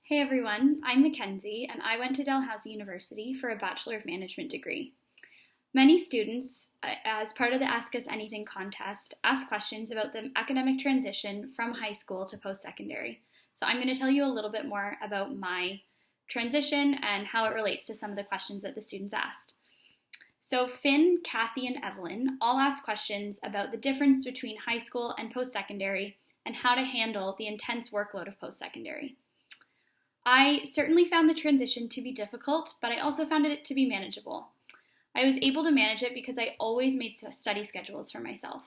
Hey everyone, I'm Mackenzie and I went to Dalhousie University for a Bachelor of Management degree. Many students, as part of the Ask Us Anything contest, ask questions about the academic transition from high school to post-secondary. So I'm going to tell you a little bit more about my transition and how it relates to some of the questions that the students asked. So Finn, Kathy, and Evelyn all asked questions about the difference between high school and post-secondary and how to handle the intense workload of post-secondary. I certainly found the transition to be difficult, but I also found it to be manageable. I was able to manage it because I always made study schedules for myself.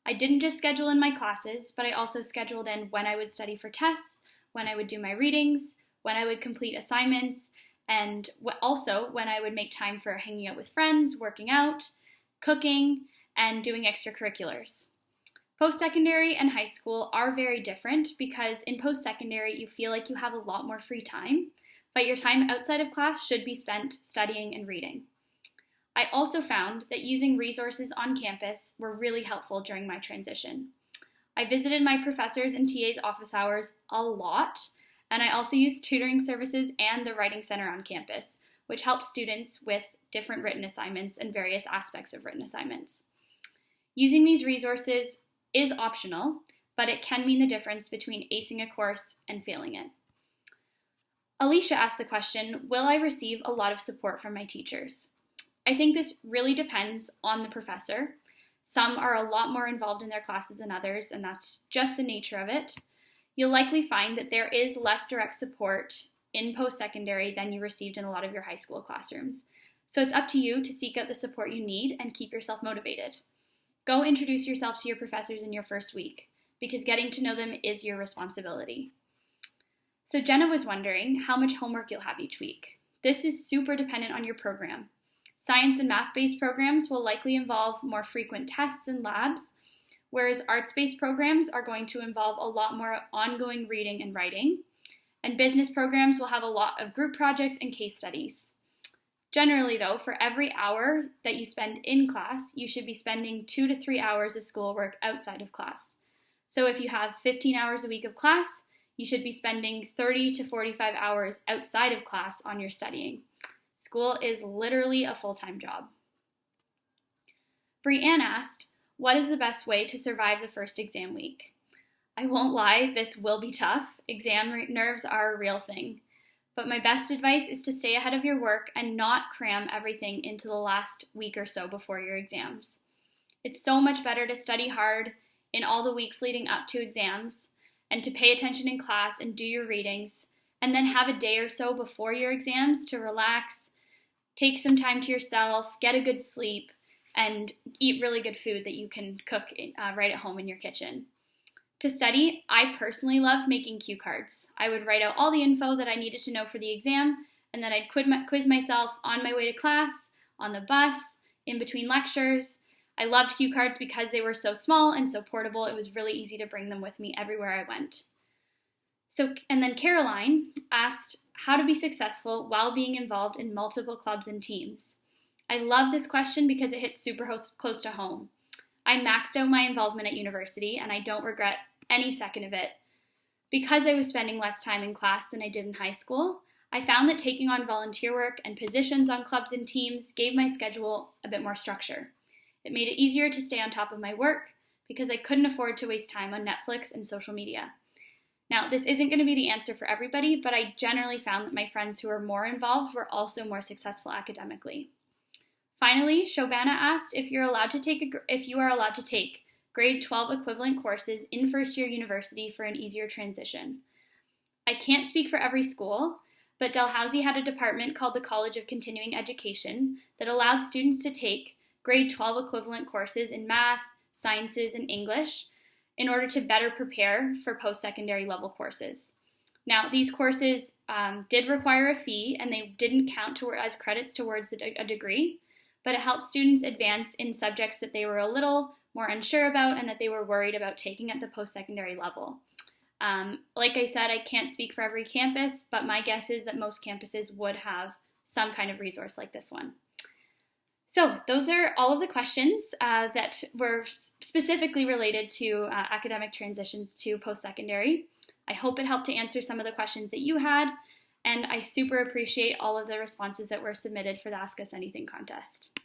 I didn't just schedule in my classes, but I also scheduled in when I would study for tests, when I would do my readings, when I would complete assignments, and also when I would make time for hanging out with friends, working out, cooking, and doing extracurriculars. Post-secondary and high school are very different because in post-secondary you feel like you have a lot more free time, but your time outside of class should be spent studying and reading. I also found that using resources on campus were really helpful during my transition. I visited my professors and TA's office hours a lot, and I also used tutoring services and the writing center on campus, which helped students with different written assignments and various aspects of written assignments. Using these resources is optional, but it can mean the difference between acing a course and failing it. Alicia asked the question, will I receive a lot of support from my teachers? I think this really depends on the professor. Some are a lot more involved in their classes than others, and that's just the nature of it. You'll likely find that there is less direct support in post-secondary than you received in a lot of your high school classrooms. So it's up to you to seek out the support you need and keep yourself motivated. Go introduce yourself to your professors in your first week, because getting to know them is your responsibility. So Jenna was wondering how much homework you'll have each week. This is super dependent on your program. Science and math-based programs will likely involve more frequent tests and labs, whereas arts-based programs are going to involve a lot more ongoing reading and writing, and business programs will have a lot of group projects and case studies. Generally, though, for every hour that you spend in class, you should be spending 2 to 3 hours of schoolwork outside of class. So if you have 15 hours a week of class, you should be spending 30 to 45 hours outside of class on your studying. School is literally a full-time job. Brianne asked, what is the best way to survive the first exam week? I won't lie, this will be tough. Exam nerves are a real thing. But my best advice is to stay ahead of your work and not cram everything into the last week or so before your exams. It's so much better to study hard in all the weeks leading up to exams and to pay attention in class and do your readings, and then have a day or so before your exams to relax, take some time to yourself, get a good sleep, and eat really good food that you can cook right at home in your kitchen. To study, I personally love making cue cards. I would write out all the info that I needed to know for the exam, and then I'd quiz myself on my way to class, on the bus, in between lectures. I loved cue cards because they were so small and so portable. It was really easy to bring them with me everywhere I went. And then Caroline asked how to be successful while being involved in multiple clubs and teams. I love this question because it hits super close to home. I maxed out my involvement at university, and I don't regret any second of it. Because I was spending less time in class than I did in high school, I found that taking on volunteer work and positions on clubs and teams gave my schedule a bit more structure. It made it easier to stay on top of my work because I couldn't afford to waste time on Netflix and social media. Now, this isn't going to be the answer for everybody, but I generally found that my friends who were more involved were also more successful academically. Finally, Shobana asked if you are allowed to take grade 12 equivalent courses in first-year university for an easier transition. I can't speak for every school, but Dalhousie had a department called the College of Continuing Education that allowed students to take grade 12 equivalent courses in math, sciences, and English in order to better prepare for post-secondary level courses. Now, these courses did require a fee, and they didn't count as credits towards a degree, but it helped students advance in subjects that they were a little more unsure about and that they were worried about taking at the post-secondary level. Like I said, I can't speak for every campus, but my guess is that most campuses would have some kind of resource like this one. So those are all of the questions that were specifically related to academic transitions to post-secondary. I hope it helped to answer some of the questions that you had, and I super appreciate all of the responses that were submitted for the Ask Us Anything contest.